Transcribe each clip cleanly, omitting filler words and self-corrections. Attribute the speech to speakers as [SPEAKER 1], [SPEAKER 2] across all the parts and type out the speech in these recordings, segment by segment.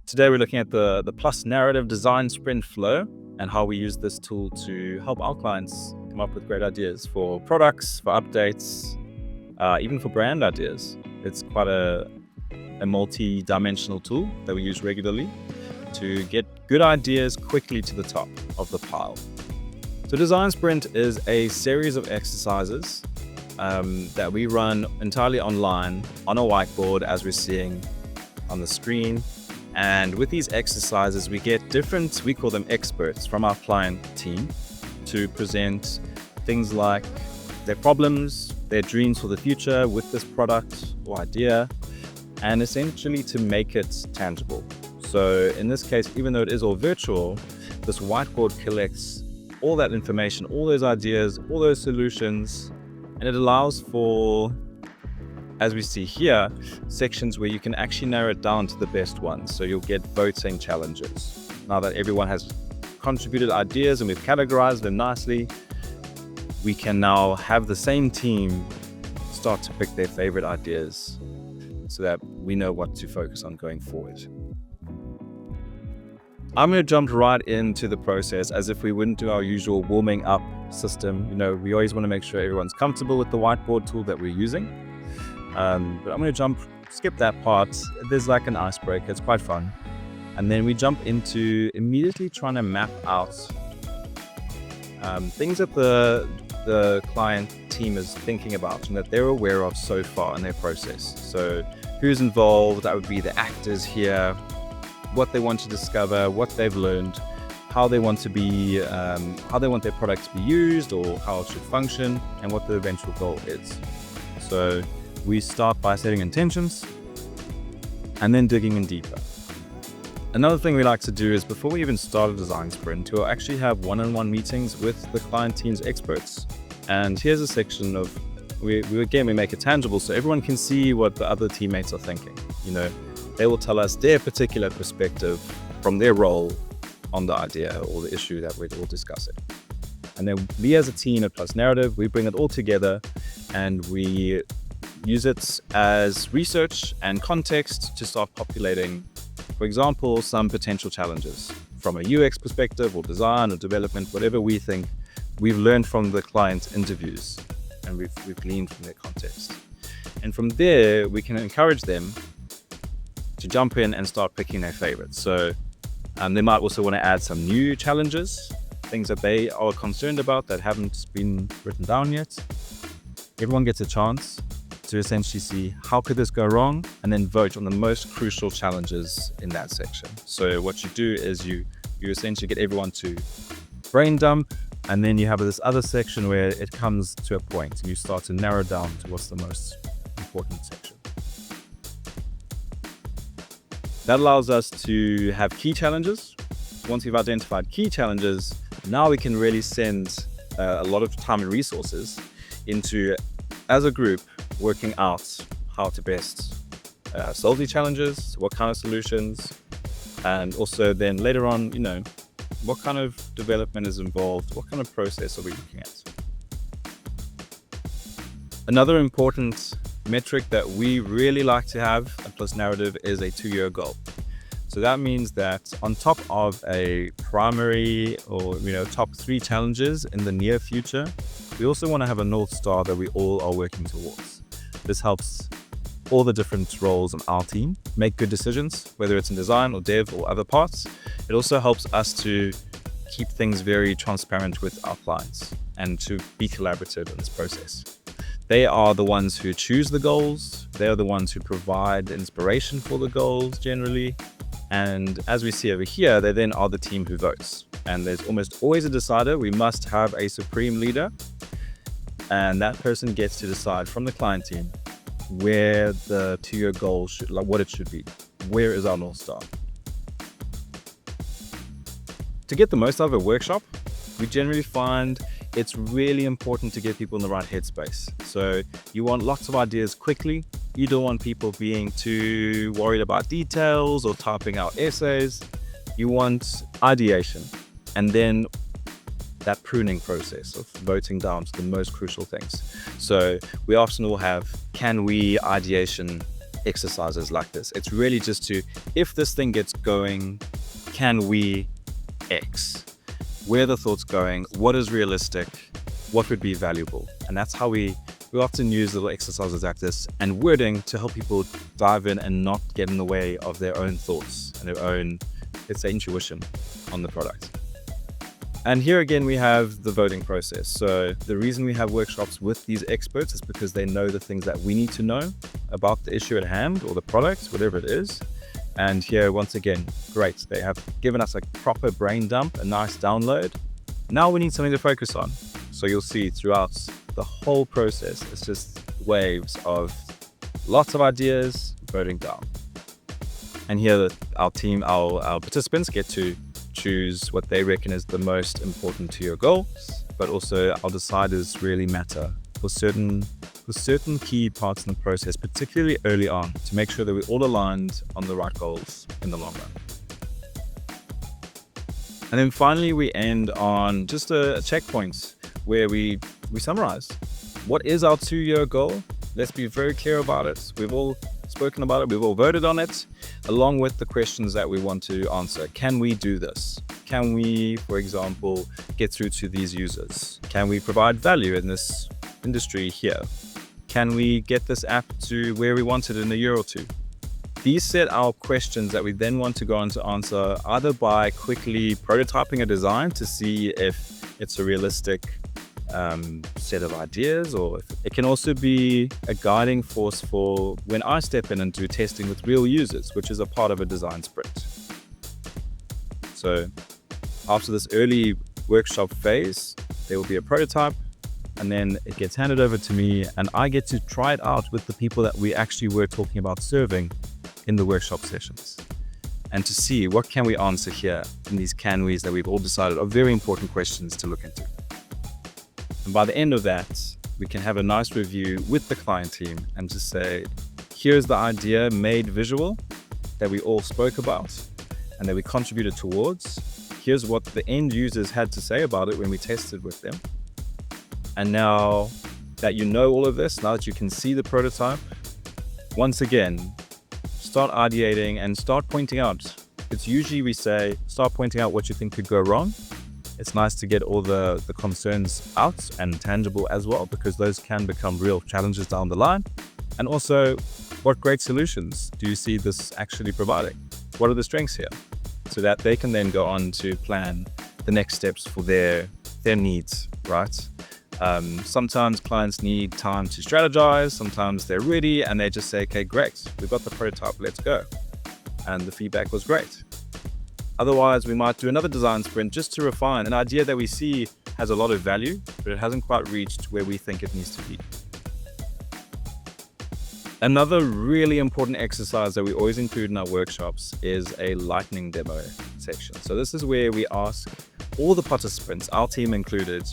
[SPEAKER 1] Today we're looking at the Plus Narrative Design Sprint Flow and how we use this tool to help our clients come up with great ideas for products, for updates, even for brand ideas. It's quite a multi-dimensional tool that we use regularly to get good ideas quickly to the top of the pile. So Design Sprint is a series of exercises that we run entirely online on a whiteboard, as we're seeing on the screen. And with these exercises, we get different, we call them experts, from our client team to present things like their problems, their dreams for the future with this product or idea, and essentially to make it tangible. So in this case, even though it is all virtual, this whiteboard collects all that information, all those ideas, all those solutions, and it allows for, as we see here, sections where you can actually narrow it down to the best ones. So you'll get voting challenges. Now that everyone has contributed ideas and we've categorized them nicely, we can now have the same team start to pick their favorite ideas so that we know what to focus on going forward. I'm going to jump right into the process as if we wouldn't do our usual warming up system. We always want to make sure everyone's comfortable with the whiteboard tool that we're using. But I'm going to skip that part. There's like an icebreaker. It's quite fun. And then we jump into immediately trying to map out things that the client team is thinking about and that they're aware of so far in their process. So who's involved? That would be the actors here, what they want to discover, what they've learned, how they want to be, how they want their product to be used or how it should function, and what the eventual goal is. So we start by setting intentions and then digging in deeper. Another thing we like to do is before we even start a design sprint, we'll actually have one-on-one meetings with the client team's experts. And here's a section of, we make it tangible so everyone can see what the other teammates are thinking. They will tell us their particular perspective from their role on the idea or the issue that we're all discussing. And then we as a team at Plus Narrative, we bring it all together and we use it as research and context to start populating, for example, some potential challenges from a UX perspective or design or development, whatever we think we've learned from the client interviews and we've gleaned from their context. And from there, we can encourage them to jump in and start picking their favorites. So they might also want to add some new challenges, things that they are concerned about that haven't been written down yet. Everyone gets a chance to essentially see how could this go wrong and then vote on the most crucial challenges in that section. So what you do is you essentially get everyone to brain dump, and then you have this other section where it comes to a point and you start to narrow down to what's the most important section. That allows us to have key challenges. Once we've identified key challenges, now we can really send a lot of time and resources into, as a group, working out how to best solve these challenges, what kind of solutions, and also then later on, what kind of development is involved, what kind of process are we looking at. Another important metric that we really like to have at Plus Narrative is a 2-year goal. So that means that on top of a primary or top 3 challenges in the near future, we also want to have a North Star that we all are working towards. This helps all the different roles in our team make good decisions, whether it's in design or dev or other parts. It also helps us to keep things very transparent with our clients and to be collaborative in this process. They are the ones who choose the goals. They are the ones who provide the inspiration for the goals generally. And as we see over here, they then are the team who votes. And there's almost always a decider. We must have a supreme leader. And that person gets to decide from the client team where the 2-year goal should, what it should be. Where is our North Star? To get the most out of a workshop, we generally find it's really important to get people in the right headspace. So you want lots of ideas quickly. You don't want people being too worried about details or typing out essays. You want ideation and then that pruning process of voting down to the most crucial things. So we often will have, can we ideation exercises like this. It's really just to, if this thing gets going, can we X? Where are the thoughts going? What is realistic? What would be valuable? And that's how we often use little exercises like this and wording to help people dive in and not get in the way of their own thoughts and their own, let's say, intuition on the product. And here again, we have the voting process. So the reason we have workshops with these experts is because they know the things that we need to know about the issue at hand or the product, whatever it is. And here, once again, great. They have given us a proper brain dump, a nice download. Now we need something to focus on. So you'll see throughout the whole process, it's just waves of lots of ideas voting down. And here our team, our participants get to choose what they reckon is the most important to your goals, but also our deciders really matter for certain key parts in the process, particularly early on, to make sure that we're all aligned on the right goals in the long run. And then finally, we end on just a checkpoint where we summarize. What is our 2-year goal? Let's be very clear about it. We've all spoken about it. We've all voted on it, along with the questions that we want to answer. Can we do this? Can we, for example, get through to these users? Can we provide value in this industry here? Can we get this app to where we want it in a year or two? These set our questions that we then want to go on to answer, either by quickly prototyping a design to see if it's a realistic set of ideas, or it can also be a guiding force for when I step in and do testing with real users, which is a part of a design sprint. So after this early workshop phase, there will be a prototype, and then it gets handed over to me and I get to try it out with the people that we actually were talking about serving in the workshop sessions, and to see what can we answer here in these can we's that we've all decided are very important questions to look into. And by the end of that, we can have a nice review with the client team and just say, here's the idea made visual that we all spoke about and that we contributed towards. Here's what the end users had to say about it when we tested with them. And now that you know all of this, now that you can see the prototype, once again, start ideating and start pointing out. It's usually we say, start pointing out what you think could go wrong. It's nice to get all the concerns out and tangible as well, because those can become real challenges down the line. And also, what great solutions do you see this actually providing? What are the strengths here? So that they can then go on to plan the next steps for their needs, right? Sometimes clients need time to strategize. Sometimes they're ready and they just say, okay, great, we've got the prototype, let's go. And the feedback was great. Otherwise, we might do another design sprint just to refine an idea that we see has a lot of value, but it hasn't quite reached where we think it needs to be. Another really important exercise that we always include in our workshops is a lightning demo section. So this is where we ask all the participants, our team included,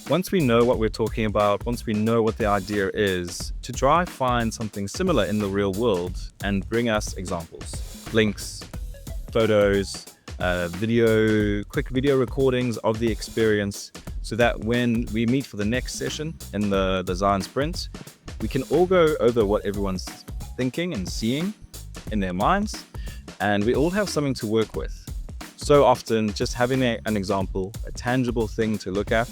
[SPEAKER 1] once we know what we're talking about, once we know what the idea is, to try find something similar in the real world and bring us examples, links, photos, quick video recordings of the experience, so that when we meet for the next session in the design sprint, we can all go over what everyone's thinking and seeing in their minds, and we all have something to work with. So often, just having an example, a tangible thing to look at,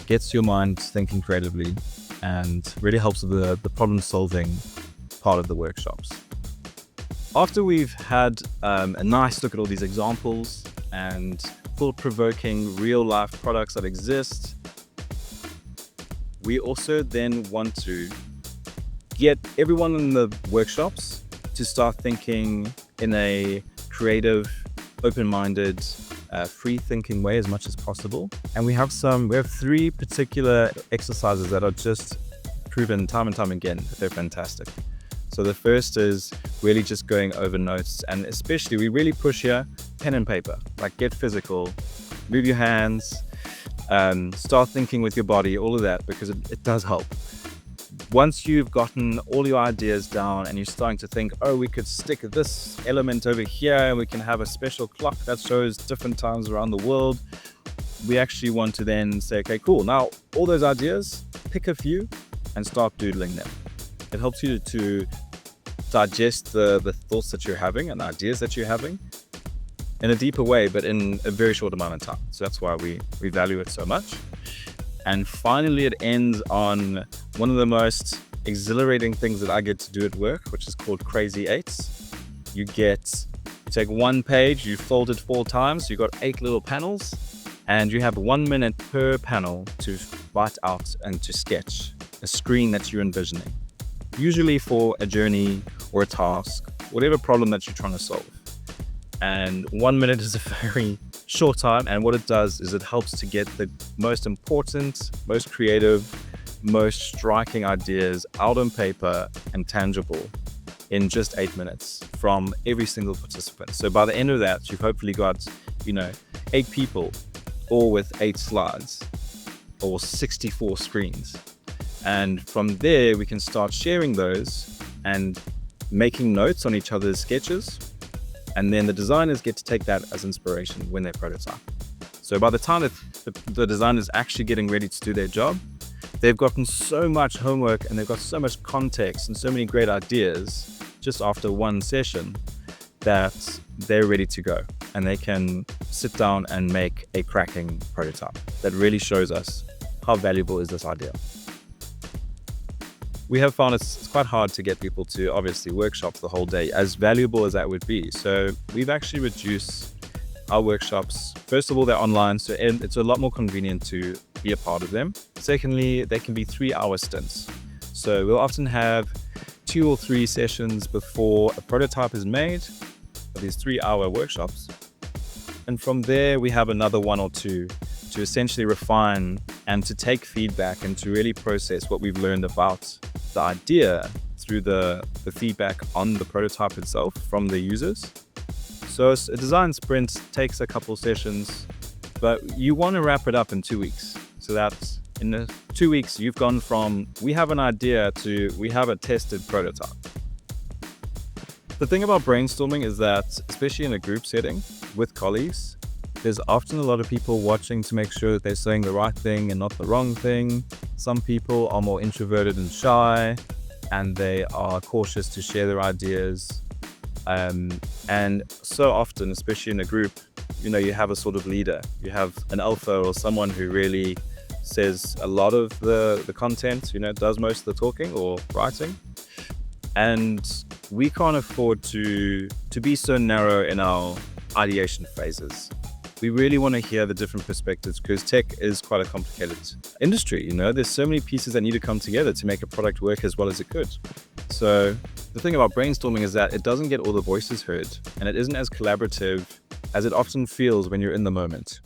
[SPEAKER 1] gets your mind thinking creatively and really helps with the problem-solving part of the workshops. After we've had a nice look at all these examples and thought-provoking real-life products that exist, we also then want to get everyone in the workshops to start thinking in a creative, open-minded, free-thinking way as much as possible. And we have 3 particular exercises that are just proven time and time again that they're fantastic. So the first is really just going over notes, and especially we really push here pen and paper, like get physical, move your hands, start thinking with your body, all of that, because it does help. Once you've gotten all your ideas down and you're starting to think, oh, we could stick this element over here and we can have a special clock that shows different times around the world, we actually want to then say, okay, cool. Now, all those ideas, pick a few and start doodling them. It helps you to digest the thoughts that you're having and ideas that you're having in a deeper way, but in a very short amount of time. So that's why we value it so much. And finally, it ends on one of the most exhilarating things that I get to do at work, which is called Crazy Eights. You take one page, you fold it 4 times, you got 8 little panels, and you have 1 minute per panel to write out and to sketch a screen that you're envisioning, usually for a journey or a task, whatever problem that you're trying to solve. And 1 minute is a very short time, and what it does is it helps to get the most important, most creative, most striking ideas out on paper and tangible in just 8 minutes from every single participant. So by the end of that, you've hopefully got 8 people, all with 8 slides or 64 screens. And from there, we can start sharing those and making notes on each other's sketches. And then the designers get to take that as inspiration when they prototype. So by the time that the designer is actually getting ready to do their job, they've gotten so much homework and they've got so much context and so many great ideas just after one session that they're ready to go. And they can sit down and make a cracking prototype that really shows us how valuable is this idea. We have found it's quite hard to get people to obviously workshop the whole day, as valuable as that would be. So we've actually reduced our workshops. First of all, they're online, so it's a lot more convenient to be a part of them. Secondly, they can be 3-hour stints. So we'll often have 2 or 3 sessions before a prototype is made, these 3-hour workshops. And from there, we have another 1 or 2 to essentially refine and to take feedback and to really process what we've learned about the idea through the feedback on the prototype itself from the users. So a design sprint takes a couple sessions, but you want to wrap it up in 2 weeks. So that in the 2 weeks, you've gone from we have an idea to we have a tested prototype. The thing about brainstorming is that, especially in a group setting with colleagues, there's often a lot of people watching to make sure that they're saying the right thing and not the wrong thing. Some people are more introverted and shy, and they are cautious to share their ideas. And so often, especially in a group, you have a sort of leader. You have an alpha or someone who really says a lot of the content, does most of the talking or writing. And we can't afford to be so narrow in our ideation phases. We really want to hear the different perspectives because tech is quite a complicated industry. There's so many pieces that need to come together to make a product work as well as it could. So the thing about brainstorming is that it doesn't get all the voices heard, and it isn't as collaborative as it often feels when you're in the moment.